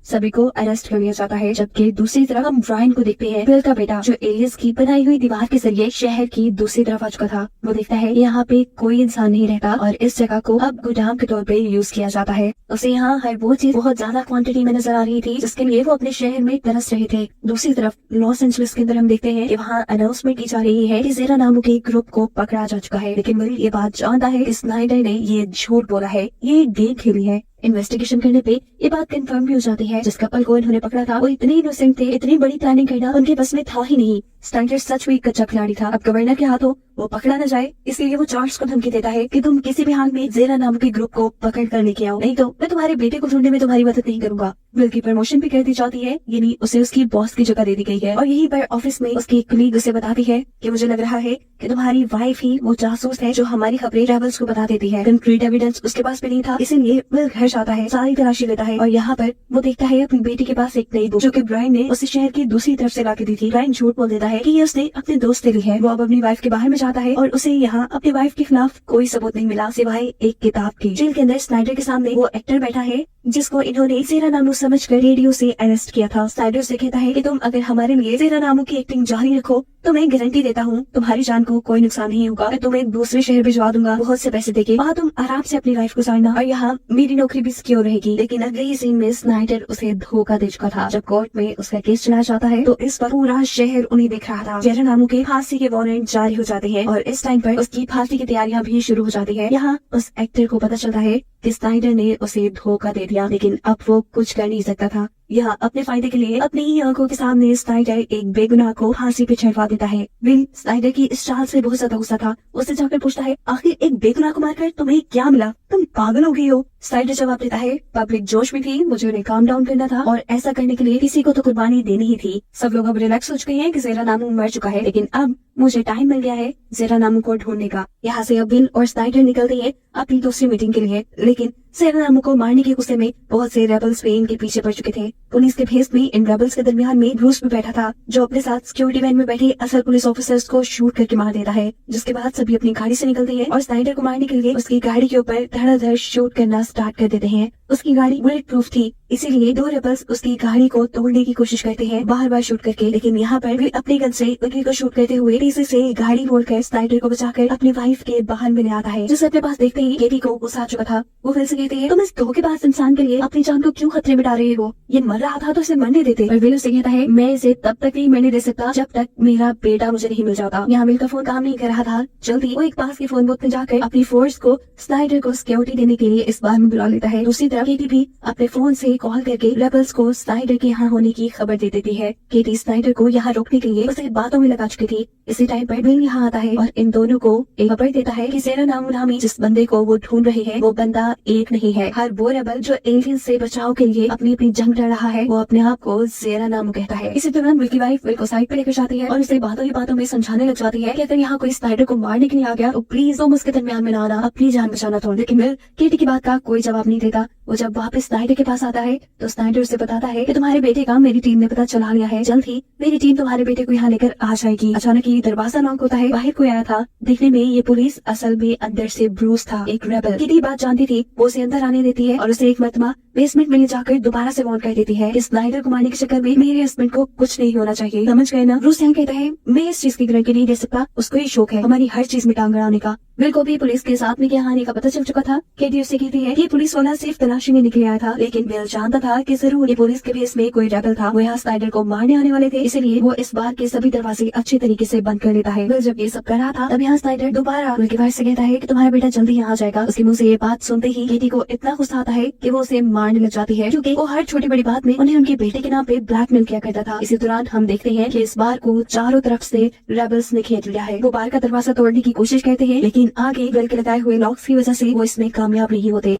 सभी को अरेस्ट कर लिया जाता है, जबकि दूसरी तरफ हम ब्रायन को देखते हैं, बिल का बेटा, जो एलियंस की बनाई हुई दीवार के जरिए शहर की दूसरी तरफ आ चुका था। वो देखता है यहाँ पे कोई इंसान नहीं रहता और इस जगह को अब गोदाम के तौर पे यूज किया जाता है। उसे यहाँ हर वो चीज बहुत ज्यादा क्वांटिटी में नजर आ रही थी जिसके लिए वो अपने शहर में तरस रहे थे। दूसरी तरफ लॉस एंजलिस के अंदर हम देखते हैं कि वहाँ अनाउंसमेंट की जा रही है कि ज़ेरा नामो के ग्रुप को पकड़ा जा चुका है, लेकिन बिल ये बात जानता है कि स्नाइडर ने ये झूठ बोला है, ये गेम खेली है। इन्वेस्टिगेशन करने पे ये बात कंफर्म भी हो जाती है, जिस कपल को इन्होंने पकड़ा था वो इतने इनोसेंट थे, इतनी बड़ी प्लानिंग करना उनके बस में था ही नहीं। स्नाइडर सच में एक कच्चा खिलाड़ी था। अब गवर्नर के हाथों वो पकड़ा न जाए इसलिए वो चार्ल्स को धमकी देता है कि तुम किसी भी हाल में ज़ेरा नाम के ग्रुप को पकड़ कर लेके आओ, नहीं तो मैं तुम्हारे बेटे को ढूंढने में तुम्हारी मदद नहीं करूंगा। बिल की प्रमोशन भी कर दी जाती है, यानी उसे उसकी बॉस की जगह दे दी गई है और यहीं पर ऑफिस में उसकी एक कलीग उसे बताती है कि मुझे लग रहा है कि तुम्हारी वाइफ ही वो जासूस है जो हमारी खबरें रेबल्स को बता देती है। कंक्रीट एविडेंस उसके पास भी नहीं था, इसीलिए बिल घर जाता है, सारी तलाशी लेता है और यहाँ पर वो देखता है अपनी बेटी के पास एक नई बुक जो कि ब्रायन ने उसे शहर की दूसरी तरफ से लाके दी थी। ब्रायन झूठ बोल देता है कि ये उसने अपने दोस्त से ली है। वो अब अपनी वाइफ के बाहर में जाता है और उसे यहाँ अपनी वाइफ के खिलाफ कोई सबूत नहीं मिला सिवाय एक किताब की। जेल के अंदर स्नाइडर के सामने वो एक्टर बैठा है जिसको इन्होंने ज़ेरा नामो समझकर रेडियो से अरेस्ट किया था। स्नाइडर से कहता है कि तुम अगर हमारे लिए ज़ेरा नामो की एक्टिंग जारी रखो तो मैं गारंटी देता हूँ तुम्हारी जान को कोई नुकसान नहीं होगा। मैं तुम्हें दूसरे शहर भिजवा दूंगा बहुत से पैसे देके, वहाँ तुम आराम से अपनी लाइफ गुजारना और यहाँ मेरी नौकरी भी सिक्योर रहेगी। लेकिन अगले ही सीन में स्नाइडर उसे धोखा दे चुका था। जब कोर्ट में उसका केस चलाया जाता है तो इस पर पूरा शहर उन्हें देख रहा था। ज़ेरा नामो के फांसी के वारंट जारी हो जाते हैं और इस टाइम पर उसकी फांसी की तैयारियां भी शुरू हो जाती है। यहाँ उस एक्टर को पता चलता है कि स्नाइडर ने उसे धोखा दे दिया, लेकिन अब वो कुछ कर नहीं सकता था। यहाँ अपने फायदे के लिए अपनी ही आंखों के सामने स्नाइडर एक बेगुनाह को फांसी पे चढ़वा देता है। विल स्नाइडर की इस चाल से बहुत ज्यादा गुस्सा था। उससे जाकर पूछता है, आखिर एक बेगुनाह को मारकर तुम्हें क्या मिला? तुम पागल हो गई हो। स्नाइडर जवाब देता है, पब्लिक जोश में थी, मुझे उन्हें काम डाउन करना था और ऐसा करने के लिए किसी को तो कुर्बानी देनी ही थी। सब लोग अब रिलैक्स हो चुके हैं कि ज़ेरा नामो मर चुका है, लेकिन अब मुझे टाइम मिल गया है ज़ेरा नामो को ढूंढने का। यहाँ से अब विल और स्नाइडर निकलते हैं अपनी दूसरी मीटिंग के लिए, लेकिन ज़ेरा नामो को मारने के गुस्से में बहुत से रेबल्स भी इनके पीछे पड़ चुके थे। पुलिस के भेस में इन रेबल्स के दरमियान में ब्रूस भी बैठा था, जो अपने साथ सिक्योरिटी वैन में बैठे असल पुलिस ऑफिसर्स को शूट करके मार देता है। जिसके बाद सभी अपनी गाड़ी से निकलते हैं और स्नाइडर को मारने के लिए उसकी गाड़ी के ऊपर धड़ाधड़ शूट करना स्टार्ट कर देते हैं। उसकी गाड़ी बुलेट प्रूफ थी, इसीलिए दो रेबल्स उसकी गाड़ी को तोड़ने की कोशिश करते हैं बार बार शूट करके, लेकिन यहाँ पर भी अपने गन से उन्हीं को शूट करते हुए तेजी से गाड़ी मोड़कर स्नाइडर को बचाकर अपनी वाइफ के बाहर में ले आता है, जिसे अपने पास देखते ही केटी को गुस्सा आ चुका था। वो फिर से कहते हैं, तुम इस धोखेबाज इंसान के लिए अपनी जान को क्यों खतरे में डाल रहे हो? ये मर रहा था तो इसे मरने देते। और विल उसे कहता है, मैं इसे तब तक नहीं मरने दे सकता जब तक मेरा बेटा मुझे नहीं मिल जाता। यहाँ विल का फोन काम नहीं कर रहा था। जल्दी वो एक पास के फोन बूथ में जाकर अपनी फोर्स को स्नाइडर को सिक्योरिटी देने के लिए इस बार में बुला लेता है। दूसरी तरफ केटी भी अपने फोन से कॉल करके रेबल्स को स्नाइडर के यहाँ होने की खबर दे देती है। केटी स्नाइडर को यहाँ रोकने के लिए उसे बातों में लगा चुकी थी। इसी टाइम पर विल यहाँ आता है और इन दोनों को एक खबर देता है कि ज़ेरा नामो नामी जिस बंदे को वो ढूंढ रहे हैं वो बंदा एक नहीं है। हर वो रेबल जो एलियन से बचाव के लिए अपनी अपनी जंग लड़ रहा है वो अपने आप को ज़ेरा नामो कहता है। इसी दौरान विल की वाइफ विल को साइड पे लेकर जाती है और उसे बातों ही बातों में समझाने लग जाती है कि अगर यहाँ कोई स्नाइडर को मारने के लिए आ गया तो प्लीज तुम उसके दरमियान में ना आना, अपनी जान बचाना छोड़। लेकिन विल केटी की बात का कोई जवाब नहीं देता। वो जब वापस स्नाइडर के पास आता है तो स्नाइडर उसे बताता है कि तुम्हारे बेटे का मेरी टीम ने पता चला लिया है, जल्द ही मेरी टीम तुम्हारे बेटे को यहाँ लेकर आ जाएगी। अचानक ही दरवाजा नॉक होता है, बाहर कोई आया था। देखने में ये पुलिस असल में अंदर से ब्रूस था, एक रेबल। केटी बात जानती थी, वो उसे अंदर आने देती है और उसे एक मरतबा बेसमेंट में ले जाकर दोबारा से वार्न कर देती है कि स्नाइडर को मारने के चक्कर में मेरे हस्बैंड को कुछ नहीं होना चाहिए, समझ गए ना? ब्रूस यहाँ कहता है, मैं इस चीज की गारंटी नहीं दे सकता, उसको ही शौक है हमारी हर चीज में टांग अड़ाने का। विल को भी पुलिस के साथ में क्या आने का पता चल चुका था। केटी उससे कहती है कि पुलिस वाला सिर्फ तलाशी में निकले आया था, लेकिन विल जानता था कि जरूर ये पुलिस के भेस में कोई रेबल था, वो यहाँ स्नाइडर को मारने आने वाले थे, इसलिए वो इस बार के सभी दरवाजे अच्छे तरीके से बंद कर लेता है। विल जब ये सब कर रहा था तब यहाँ स्नाइडर दोबारा विल के वाइफ से कहता है कि तुम्हारा बेटा जल्दी यहाँ आ जाएगा। उसके मुंह से ये बात सुनते ही केटी को इतना गुस्सा आता है कि वो उसे मारने लग जाती है, क्योंकि वो हर छोटी बड़ी बात में उन्हें उनके बेटे के नाम पे ब्लैकमेल किया करता था। इसी दौरान हम देखते हैं कि इस बार को चारों तरफ से रेबल्स ने घेर लिया है। वो बार का दरवाजा तोड़ने की कोशिश करते हैं, लेकिन आगे विल के लगाए हुए लॉक्स की वजह से वो इसमें कामयाब नहीं होते।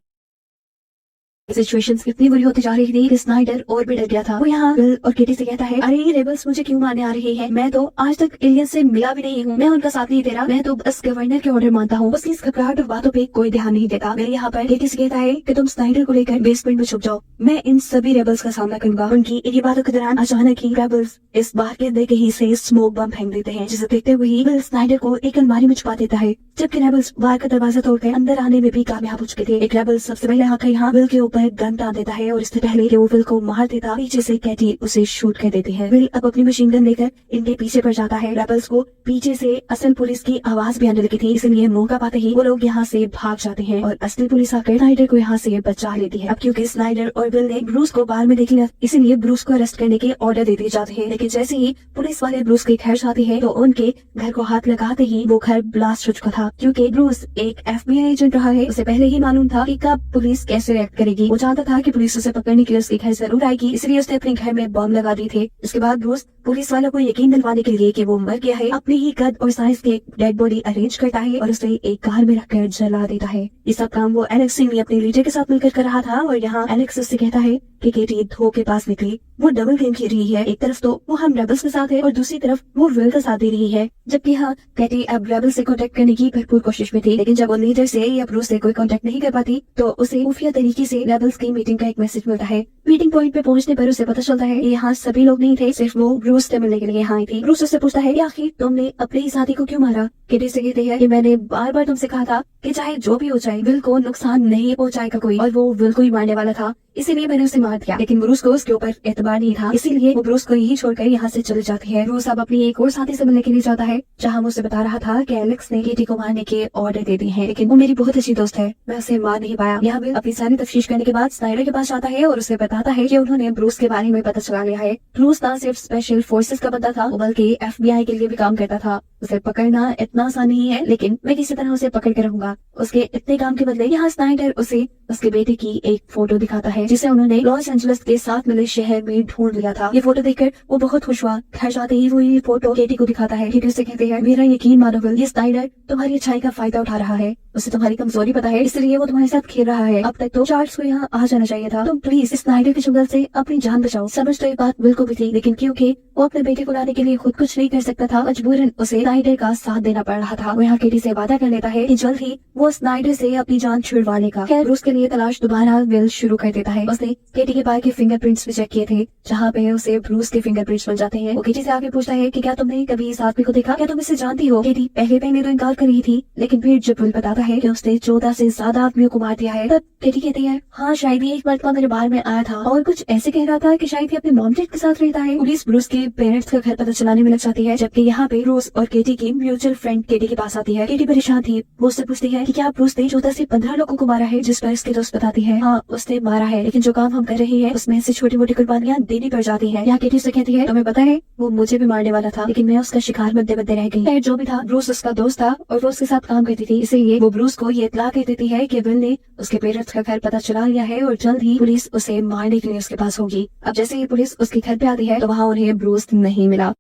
सिचुएशन कितनी बुरी होती जा रही थी कि स्नाइडर और भी डर गया था। वो यहाँ बिल और केटी से कहता है, अरे ये रेबल्स मुझे क्यों मारने आ रही है? मैं तो आज तक एलियन से मिला भी नहीं हूँ, मैं उनका साथ नहीं दे रहा, मैं तो बस गवर्नर के ऑर्डर मानता हूँ। उसकी इस घबराहट और बातों पे कोई ध्यान नहीं देता। बिल यहाँ पर केटी से कहता है कि तुम स्नाइडर को लेकर बेसमेंट में छुप जाओ, मैं इन सभी रेबल्स का सामना करूंगा। उनकी इन्हीं बातों के दौरान अचानक ही रेबल्स इस बार के अंदर कहीं से स्मोक बम फेंक देते हैं, जिसे देखते हुए बिल स्नाइडर को एक अलमारी में छुपा देता है, जबकि रेबल्स बाहर का दरवाजा तोड़कर अंदर आने में भी कामयाब हो चुके थे। एक रेबल सबसे पहले आकर यहाँ बिल के ऊपर गन टान देता है और इससे पहले कि वो बिल को मार देता, पीछे से कैटी उसे शूट कर देती है। बिल अब अपनी मशीन गन लेकर इनके पीछे पड़ जाता है। रेबल्स को पीछे से असल पुलिस की आवाज भी आने लगी थी, इसलिए मौका पाते ही वो लोग यहाँ से भाग जाते हैं और असली पुलिस आकर स्नाइडर को यहाँ से बचा लेती है। अब क्योंकि स्नाइडर और बिल ने ब्रूस को बाहर में देख लिया, इसीलिए ब्रूस को अरेस्ट करने के ऑर्डर दे दिए जाते हैं। लेकिन जैसे ही पुलिस वाले ब्रूस के घर जाते हैं तो उनके घर को हाथ लगाते ही वो घर ब्लास्ट हो चुका था। क्योंकि ब्रूस एक FBI एजेंट रहा है, उसे पहले ही मालूम था कि कब पुलिस कैसे रिएक्ट करेगी। वो जानता था कि पुलिस उसे पकड़ने के लिए उसके घर जरूर आएगी, इसलिए उसने अपने घर में बम लगा दिए थे। इसके बाद ब्रूस पुलिस वालों को यकीन दिलवाने के लिए कि वो मर गया है, अपनी ही कद और साइज के डेड बॉडी अरेंज करता है और उसे एक कार में रखकर जला देता है। ये सब काम वो एलेक्स ने अपने लीडर के साथ मिलकर कर रहा था और यहाँ एलेक्स उससे कहता है कि केटी धो के पास निकली। वो डबल गेम खेल रही है, एक तरफ तो वो हम रेबल्स के साथ है और दूसरी तरफ वो विल का साथ दे रही है। जबकि यहाँ कैटी अब रेबल्स से कांटेक्ट करने की भरपूर कोशिश में थी, लेकिन जब वो लीडर से या ब्रूस से कोई कांटेक्ट नहीं कर पाती तो उसे खुफिया तरीके से रेबल्स की मीटिंग का एक मैसेज मिलता है। मीटिंग पॉइंट पे पहुंचने पर उसे पता चलता है यहाँ सभी लोग नहीं थे, सिर्फ वो ब्रूस से मिलने के लिए यहाँ आई थी। ब्रूस उससे पूछता है, आखिर तुमने अपने ही साथी को क्यों मारा? केटी से कहती है कि मैंने बार बार तुमसे कहा था कि चाहे जो भी हो जाए विल को नुकसान नहीं पहुंचाएगा कोई, और वो विल को ही मारने वाला था, इसीलिए मैंने उसे मार दिया। लेकिन ब्रूस को उसके ऊपर एतबार नहीं था, इसीलिए वो ब्रूस को यही छोड़कर यहाँ से चले जाती है। ब्रूस अब अपनी एक और साथी से मिलने के लिए जाता है, जहाँ वो उसे बता रहा था कि एलेक्स ने केटी को मारने के ऑर्डर दे दिए हैं, लेकिन वो मेरी बहुत अच्छी दोस्त है, मैं उसे मार नहीं पाया। यहाँ बिल अपनी सारी तफ्तीश करने के बाद स्नाइडर के पास जाता है और उसे बताता है कि उन्होंने ब्रूस के बारे में पता चला लिया है। ब्रूस ना सिर्फ स्पेशल फोर्सेस का बंदा था, बल्कि FBI के लिए भी काम करता था। उसे पकड़ना इतना आसान नहीं है, लेकिन मैं किसी तरह उसे पकड़ कर रहूंगा। उसके इतने काम के बदले यहाँ स्नाइडर उसे उसके बेटे की एक फोटो दिखाता है, जिसे उन्होंने लॉस एंजलिस के साथ मिले शहर में ढूंढ लिया था। ये फोटो देखकर वो बहुत खुश हुआ। घर जाते ही वो ये फोटो केटी को दिखाता है। केटी उससे कहती है, मेरा यकीन मानो विल, ये स्नाइडर तुम्हारी अच्छाई का फायदा उठा रहा है, उसे तुम्हारी कमजोरी पता है, इसलिए वो तुम्हारे साथ खेल रहा है। अब तक तो चार्ल्स को यहाँ आ जाना चाहिए था। तुम प्लीज स्नाइडर के चुंगल से अपनी जान बचाओ। समझ तो ये बात बिल को भी थी, लेकिन क्योंकि वो अपने बेटे को लाने के लिए खुद कुछ नहीं कर सकता था, मजबूरन उसे स्नाइडर का साथ देना पड़ रहा था। वो यहाँ केटी से वादा कर लेता है कि जल्द ही वो स्नाइडर से अपनी जान छुड़वा लेगा। खैर उसके लिए तलाश दोबारा विल शुरू कर देता है। उसने केटी के पैर के फिंगरप्रिंट्स भी चेक किए थे, जहाँ पे उसे ब्रूस के फिंगरप्रिंट्स मिल जाते हैं। वो केटी से आगे पूछता है कि क्या तुमने कभी इस आदमी को देखा, क्या तुम इसे जानती हो? केटी पहले तो इनकार कर रही थी, लेकिन फिर जब विल बताता है कि उसने 14 से ज्यादा आदमियों को मार दिया है, तब केटी कहती है, हाँ शायद ये एक मरतबा मेरे बार में आया था और कुछ ऐसे कह रहा था कि शायद ये अपने मॉम डैड के साथ रहता है। पुलिस ब्रूस के पेरेंट्स का घर पता चलाने में लग जाती है, जबकि यहाँ पे ब्रूस और केटी की म्यूचुअल फ्रेंड केटी के पास आती है। केटी परेशान थी, वो उससे पूछती है कि क्या ब्रूस ने 14 से 15 लोगों को मारा है, जिस पर उसके दोस्त बताती है, हाँ उसने मारा है, लेकिन जो काम हम कर रहे हैं उसमें से छोटी मोटी कुर्बानियां देनी पड़ जाती है। यहाँ केटी से कहती है, तुम्हें पता है वो मुझे भी मारने वाला था, लेकिन मैं उसका शिकार बनते बनते रह गई। जो भी था ब्रूस उसका दोस्त था और वो उसके साथ काम करती थी, इसलिए वो ब्रूस को ये इत्तला कर देती है कि विल ने उसके पेरेंट्स का घर पता चला लिया है और जल्द ही पुलिस उसे मारने के लिए उसके पास होगी। अब जैसे ही पुलिस उसके घर पे आती है तो वहाँ उन्हें ब्रूस नहीं मिला।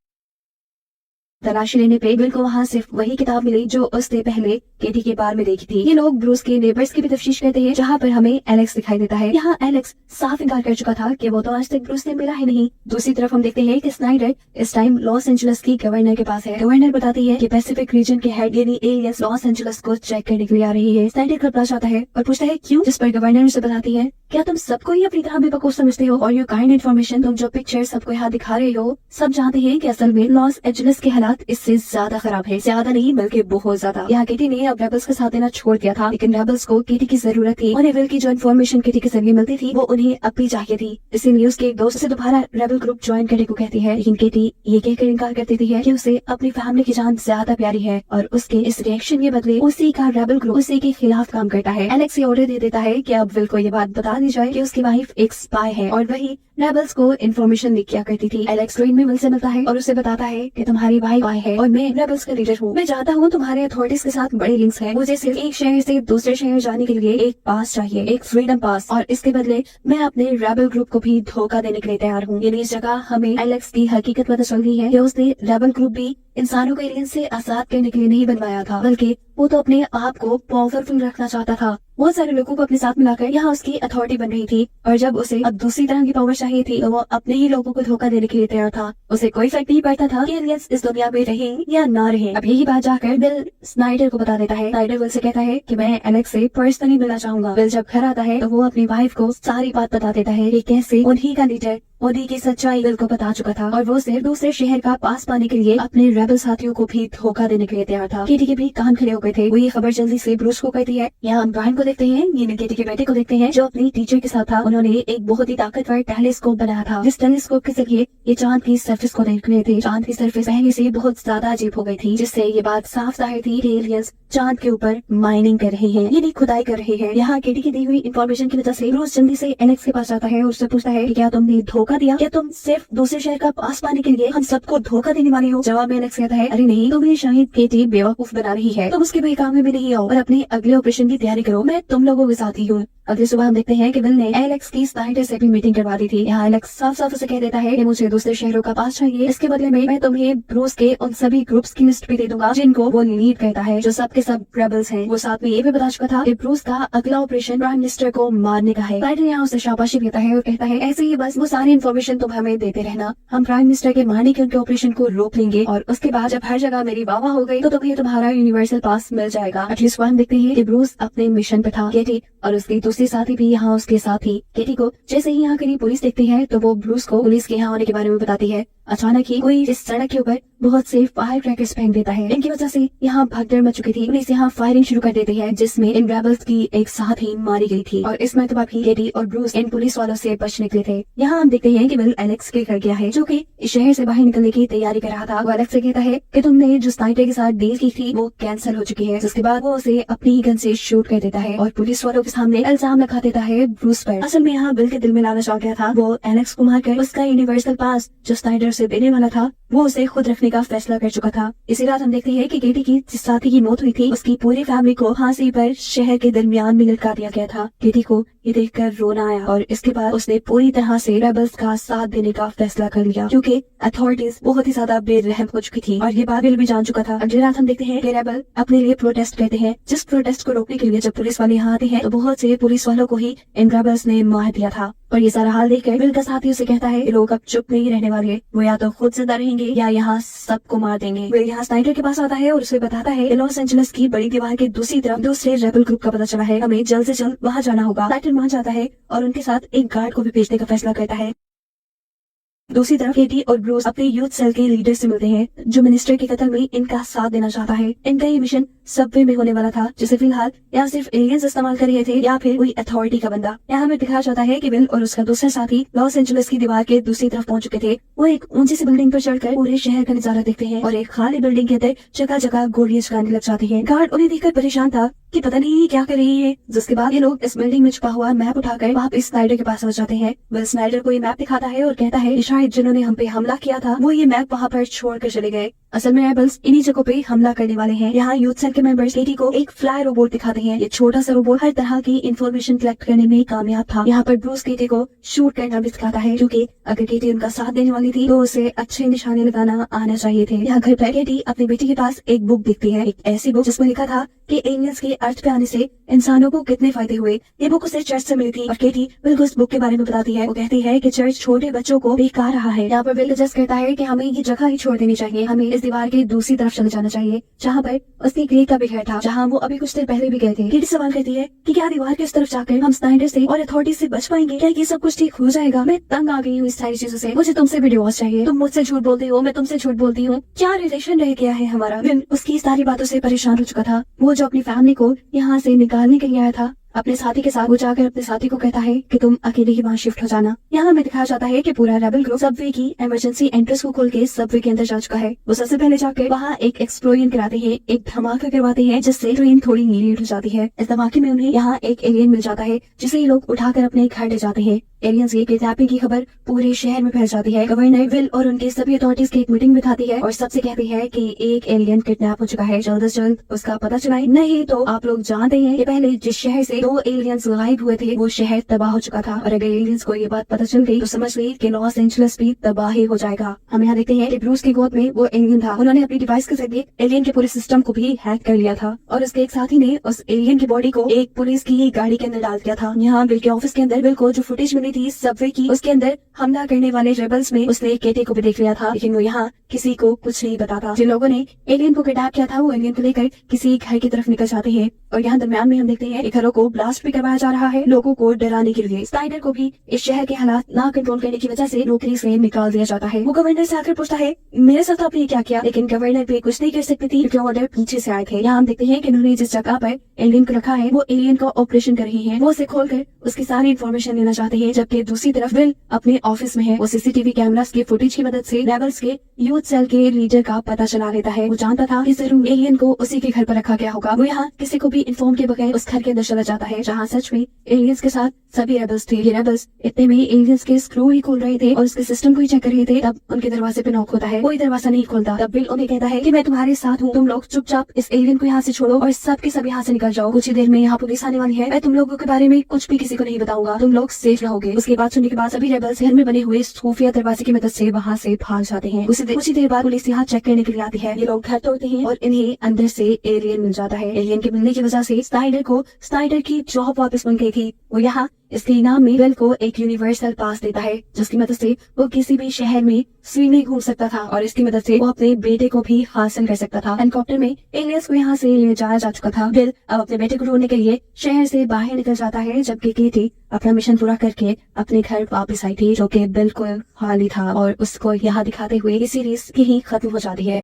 तलाशी लेने पे बिल को वहाँ सिर्फ वही किताब मिली जो उसने पहले केटी के बार में देखी थी। ये लोग ब्रूस के नेबर्स की भी तफ्तीश करते हैं, जहाँ पर हमें एलेक्स दिखाई देता है। यहाँ एलेक्स साफ इनकार कर चुका था कि वो तो आज तक ब्रूस ने मिला ही नहीं। दूसरी तरफ हम देखते हैं कि स्नाइडर इस टाइम लॉस एंजलिस की गवर्नर के पास है। गवर्नर बताती है कि पैसिफिक रीजन के हेड यानी एलियंस लॉस एंजलिस को चेक करने के लिए आ रही है। स्नाइडर घबरा जाता है और पूछता है क्यों, जिस पर गवर्नर उसे बताती है, क्या तुम सबको ही अपनी तरह बेवकूफ समझते हो? और ये काइंड इन्फॉर्मेशन तुम जो पिक्चर सबको यहाँ दिखा रहे हो, सब जानते हैं कि असल में लॉस एंजलिस के हालात इससे ज्यादा खराब है। ज्यादा नहीं बल्कि बहुत ज्यादा। यहाँ केटी ने अब रेबल्स का साथ देना छोड़ दिया था, लेकिन रेबल्स को केटी की जरूरत थी। उन्हें विल की जो इन्फॉर्मेशन केटी के जरिए मिलती थी वो उन्हें अब भी चाहिए थी, इसीलिए उसके एक दोस्त से दोबारा रेबल ग्रुप ज्वाइन करने को कहती है। लेकिन केटी ये कहकर इनकार कर देती है कि उसे अपनी फैमिली की जान ज्यादा प्यारी है और उसके इस रिएक्शन के बदले उसी का रेबल ग्रुप उसी के खिलाफ काम करता है। एलेक्स ऑर्डर दे देता है कि अब विल को ये बात बता दी जाए कि उसकी वाइफ एक स्पाई है और वही रेबल्स को इन्फॉर्मेशन लीक किया करती थी। एलेक्स ट्रेन में विल से मिलता है और उसे बताता है कि तुम्हारी भाई आए है और मैं रेबल्स का लीडर हूँ। मैं चाहता हूँ तुम्हारे अथॉरिटीज के साथ बड़े लिंक्स है। मुझे सिर्फ एक शहर से दूसरे शहर जाने के लिए एक पास चाहिए, एक फ्रीडम पास, और इसके बदले मैं अपने रेबल ग्रुप को भी धोखा देने के लिए तैयार हूँ। यानी इस जगह हमें एलेक्स की हकीकत पता चल गई है कि उसने रेबल ग्रुप भी इंसानों को एलियन से आजाद करने के लिए नहीं बनवाया था, बल्कि वो तो अपने आप को पावरफुल रखना चाहता था। बहुत सारे लोगों को अपने साथ मिलाकर यहाँ उसकी अथॉरिटी बन रही थी, और जब उसे अब दूसरी तरह की पावर चाहिए थी तो वो अपने ही लोगों को धोखा देने के लिए तैयार था। उसे कोई फर्क नहीं पड़ता था कि एलियंस इस दुनिया में रहे या ना रहे। अब यही बात जाकर बिल स्नाइडर को बता देता है। स्नाइडर विल से कहता है कि मैं एलेक्स से पर्सनली मिलना चाहूंगा। बिल जब घर आता है तो वो अपनी वाइफ को सारी बात बता देता है कि कैसे उन्हीं का लीडर मोदी की सच्चाई बिल को बता चुका था, और वो सिर्फ दूसरे शहर का पास पाने के लिए अपने रेबल साथियों को भी धोखा देने के लिए तैयार था। केटी के भी कान खड़े हो गए थे। वो ये खबर जल्दी से ब्रूस को कहती है। यहाँ हम ब्रायन को देखते हैं, ये केटी के बेटे को देखते हैं, जो अपनी टीचर के साथ था। उन्होंने एक बहुत ही ताकतवर टेलीस्कोप बनाया था, जिस टेलीस्कोप के जरिए ये चांद की सरफेस को देख रहे थे। चांद की सरफेस पहले से बहुत ज्यादा अजीब हो गई थी, जिससे ये बात साफ जाहिर थी कि एलियंस चांद के ऊपर माइनिंग कर रहे हैं, यानी खुदाई कर रहे हैं। यहाँ केटी की दी हुई इन्फॉर्मेशन की वजह से ब्रूस जल्दी से एलेक्स के पास आता है और उससे पूछता है कि क्या तुमने धोखा दिया? क्या तुम सिर्फ दूसरे शहर का पास पाने के लिए हम सबको धोखा देने वाले हो? जवाब में एलेक्स कहता है, अरे नहीं, तुम्हें शायद केटी बेवकूफ बना रही है। तुम उसके बहकावे में नहीं आओ और अपने अगले ऑपरेशन की तैयारी करो। मैं तुम लोगों के साथ ही हूँ। अगली सुबह हम देखते हैं कि बिल ने एलेक्स की स्नाइडर से भी मीटिंग करवा दी थी। यहाँ एलेक्स साफ साफ उसे कह देता है कि मुझे दूसरे शहरों का पास चाहिए, इसके बदले में मैं तुम्हें ब्रूस के उन सभी ग्रुप्स की लिस्ट भी दे दूंगा जिनको वो लीड करता है, जो सब के सब रेबल्स हैं। वो साथ में ये भी बता चुका था कि ब्रूस का अगला ऑपरेशन प्राइम मिनिस्टर को मारने का है। स्नाइडर यहाँ उसे शाबाशी देता है और कहता है, ऐसे ही बस वो सारी इन्फॉर्मेशन तुम हमें देते रहना, हम प्राइम मिनिस्टर के मारने के उनके ऑपरेशन को रोक लेंगे, और उसके बाद जब हर जगह मेरी वाह हो गई तो तुम्हें तुम्हारा यूनिवर्सल पास मिल जाएगा। अगली सुबह हम देखते हैं कि ब्रूस अपने मिशन पे था। केटी और उसकी दूसरी साथी भी यहाँ उसके साथ ही। केटी को जैसे ही यहाँ की पुलिस देखती है तो वो ब्रूस को पुलिस के यहाँ होने के बारे में बताती है। अचानक ही कोई इस सड़क के ऊपर बहुत से फायर क्रैकर्स फेंक देता है। इनकी वजह से यहाँ भगदड़ मच चुकी थी। पुलिस यहाँ फायरिंग शुरू कर देती है, जिसमें इन रेबल्स की एक साथी मारी गई थी, और इस मरतबा भी केटी और ब्रूस इन पुलिस वालों से बच निकले थे। यहाँ हम देखते हैं कि बिल एलेक्स के घर गया है, जो कि इस शहर से बाहर निकलने की तैयारी कर रहा था। वो एलेक्स से कहता है कि तुमने जो स्नाइडर के साथ डील की थी वो कैंसिल हो चुकी है, जिसके बाद वो उसे अपनी ही गन से शूट कर देता है और पुलिस वालों के सामने इल्जाम लगा देता है ब्रूस पर। असल में यहाँ बिल के दिल में लालच आ गया था। वो एलेक्स को मारकर उसका यूनिवर्सल पास जो स्नाइडर से देने वाला था वो उसे खुद रखने का फैसला कर चुका था। इसी रात हम देखते हैं कि केटी की जिस साथी की मौत हुई थी उसकी पूरी फैमिली को फांसी पर शहर के दरमियान में लटका दिया गया था। केटी को ये देखकर रोना आया और इसके बाद उसने पूरी तरह से रेबल्स का साथ देने का फैसला कर लिया, क्योंकि अथॉरिटीज बहुत ही ज्यादा बेरहम हो चुकी थी और ये बात बिल भी जान चुका था। अगली रात हम देखते हैं कि रेबल अपने लिए प्रोटेस्ट करते हैं, जिस प्रोटेस्ट को रोकने के लिए जब पुलिस वाले यहाँ आते हैं तो बहुत से पुलिस वालों को ही इन रेबल्स ने मार दिया था। और ये सारा हाल देखकर बिल का साथी उसे कहता है लोग अब चुप नहीं रहने वाले, वो या तो खुद जिंदा रहेंगे या यहाँ सबको मार देंगे। बिल यहाँ स्नाइडर के पास आता है और उसे बताता है कि लॉस एंजलिस की बड़ी दीवार के दूसरी तरफ दूसरे रेबल ग्रुप का पता चला है, हमें जल्द से जल्द वहाँ जाना होगा। स्नाइडर मान जाता है और उनके साथ एक गार्ड को भी भेजने का फैसला करता है। दूसरी तरफ केटी और ब्रूस अपने यूथ सेल के लीडर से मिलते हैं, जो मिनिस्टर के कत्ल में इनका साथ देना चाहता है। इनका ये मिशन सबवे में होने वाला था, जिसे फिलहाल या सिर्फ एलियंस इस्तेमाल कर रहे थे या फिर कोई अथॉरिटी का बंदा। यहाँ हमें दिखाया जाता है कि बिल और उसका दूसरा साथी लॉस एंजलिस की दीवार के दूसरी तरफ पहुंच चुके थे। वो एक ऊंची सी बिल्डिंग पर चढ़कर पूरे शहर का नजारा देखते हैं और एक खाली बिल्डिंग के अंदर जगह जगह गोलियां चलाने लग जाती हैं। गार्ड उन्हें देखकर परेशान था कि पता नहीं क्या कर रही है। जिसके बाद ये लोग इस बिल्डिंग में छुपा हुआ मैप उठाकर वापस स्नाइडर के पास आ जाते हैं। बिल स्नाइडर को ये मैप दिखाता है और कहता है शायद जिन्होंने हम पे हमला किया था वो ये मैप वहाँ पर छोड़ कर चले गए। असल में रेबल्स इन्हीं जगहों पे हमला करने वाले हैं। यहाँ यूथ सेल के मेंबर्स केटी को एक फ्लाई रोबोट दिखाते हैं। ये छोटा सा रोबोट हर तरह की इन्फॉर्मेशन कलेक्ट करने में कामयाब था। यहाँ पर ब्रूस केटी को शूट करना भी सिखाता है, क्योंकि अगर केटी उनका साथ देने वाली थी तो उसे अच्छे निशाने लगाना आना चाहिए थे। यहाँ घर पर केटी अपनी बेटी के पास एक बुक दिखती है, एक ऐसी बुक जिसमें लिखा था कि एलियंस के अर्थ पे आने से इंसानों को कितने फायदे हुए। ये बुक उसे चर्च से मिली थी और केटी बिल को इस बुक के बारे में बताती है। वो कहती है कि चर्च छोटे बच्चों को बेकार रहा है। यहाँ पर बिल सजेस्ट करता है कि हमें ये जगह ही छोड़ देनी चाहिए, हमें इस दीवार के दूसरी तरफ चले जाना चाहिए, जहाँ पर उसकी ग्रेट का भी घर था, जहाँ वो अभी कुछ देर पहले भी गए थे। केटी सवाल करती है कि क्या दीवार के उस तरफ जाकर हम स्नाइडर से और अथॉरिटी से बच पाएंगे? क्या ये सब कुछ ठीक हो जाएगा? मैं तंग आ गई हूँ इस सारी चीजों से। मुझे तुमसे भी डिवोर्स चाहिए। तुम मुझसे झूठ बोलते हो, मैं तुमसे झूठ बोलती हूँ। क्या रिलेशन रह गया है हमारा? बिल उसकी सारी बातों से परेशान हो चुका था। वो जो अपनी फैमिली को यहाँ से निकालने के लिए आया था, अपने साथी के साथ वो जाकर अपने साथी को कहता है कि तुम अकेले ही वहाँ शिफ्ट हो जाना। यहाँ हमें दिखाया जाता है कि पूरा रेबल ग्रुप सबवे की इमरजेंसी एंट्रेंस को खोल के सबवे के अंदर जा चुका है। वो सबसे पहले जाकर वहाँ एक एक्सप्लोजन कराते हैं, एक धमाका करवाते हैं, जिससे ट्रेन थोड़ी नीली उठ जाती है। इस धमाके में उन्हें यहाँ एक एलियन मिल जाता है, जिसे ये लोग उठाकर अपने घर ले जाते हैं। एलियंस की किडनैपिंग की खबर पूरे शहर में फैल जाती है। गवर्नर विल और उनके सभी अथॉरिटीज की एक मीटिंग बिठाती है और सबसे कहती है कि एक एलियन किडनैप हो चुका है, जल्द से जल्द उसका पता चलाए, नहीं तो आप लोग जानते हैं कि पहले जिस शहर से 2 एलियंस गायब हुए थे वो शहर तबाह हो चुका था और अगर एलियंस को ये बात पता चल गई तो समझ ली कि लॉस एंजलिस भी तबाही हो जाएगा। हम यहाँ देखते हैं कि ब्रूस की गोद में वो एलियन था, उन्होंने अपनी डिवाइस के जरिए एलियन के पूरे सिस्टम को भी हैक कर लिया था और उसके एक साथी ने उस एलियन की बॉडी को एक पुलिस की गाड़ी के अंदर डाल दिया था। यहाँ बिल के ऑफिस के अंदर बिल को जो फुटेज मिली थी सबवे की, उसके अंदर हमला करने वाले रेबल्स में उसने केटे को भी देख लिया था, लेकिन वो यहाँ किसी को कुछ नहीं बताता। जिन लोगों ने एलियन को किडनैप किया था वो एलियन को लेकर किसी घर की तरफ निकल जाते हैं और यहाँ दरम्यान में हम देखते हैं घरों को ब्लास्ट भी करवाया जा रहा है लोगों को डराने के लिए। स्नाइडर को भी इस शहर के हालात ना कंट्रोल करने की वजह से नौकरी से निकाल दिया जाता है। वो गवर्नर से आकर पूछता है मेरे साथ आपने क्या किया, लेकिन गवर्नर भी कुछ नहीं कर सकती थी क्योंकि ऑर्डर पीछे से आए थे। यहाँ हम देखते हैं कि उन्होंने जिस जगह पर एलियन को रखा है वो एलियन का ऑपरेशन कर रही है, वो उसे खोलकर उसकी सारी इन्फॉर्मेशन लेना चाहते हैं, जबकि दूसरी तरफ विल अपने ऑफिस में है। वो सीसीटीवी कैमरास की फुटेज की मदद से रेबल्स के यूथ सेल के लीडर का पता चला लेता है। वो जानता था कि जरूर एलियन को उसी के घर पर रखा गया होगा। वो यहाँ किसी को भी इन्फॉर्म के बगैर उस घर के अंदर चला जाता है जहाँ सच में एलियंस के साथ सभी रेबल्स थे। ये रेबल्स इतने में एलियंस के स्क्रू ही खोल रहे थे और उसके सिस्टम को ही चेक कर रहे थे, तब उनके दरवाजे पे नॉक होता है। कोई दरवाजा नहीं खोलता। तब बिल उन्हें कहता है कि मैं तुम्हारे साथ हूँ, तुम लोग चुपचाप इस एलियन को यहाँ से छोड़ो और सब के सब यहाँ से निकल जाओ। कुछ ही देर में यहाँ पुलिस आने वाली है, मैं तुम लोगों के बारे में कुछ भी किसी को नहीं बताऊंगा, तुम लोग सेफ रहोगे। उसके बाद सुनने के बाद सभी रेबल्स घर में बने हुए खुफिया दरवाजे की मदद से वहाँ से भाग जाते हैं। कुछ ही देर बाद पुलिस यहाँ चेक करने के लिए आती है। ये लोग घर तोड़ते हैं और इन्हें अंदर से एलियन मिल जाता है। एलियन के मिलने की वजह से स्नाइडर की जॉब वापस बन गई थी। वो यहाँ इसके इनाम में विल को एक यूनिवर्सल पास देता है जिसकी मदद से वो किसी भी शहर में फ्रीली घूम सकता था और इसकी मदद से वो अपने बेटे को भी हासिल कर सकता था। हेलीकॉप्टर में एलियंस को यहाँ से ले जाया जा चुका था। विल अब अपने बेटे को ढूंढने के लिए शहर से बाहर निकल जाता है, जबकि केटी अपना मिशन पूरा करके अपने घर वापस आई थी, जो कि बिल्कुल खाली था और उसको यहाँ दिखाते हुए ये सीरीज यही खत्म हो जाती है।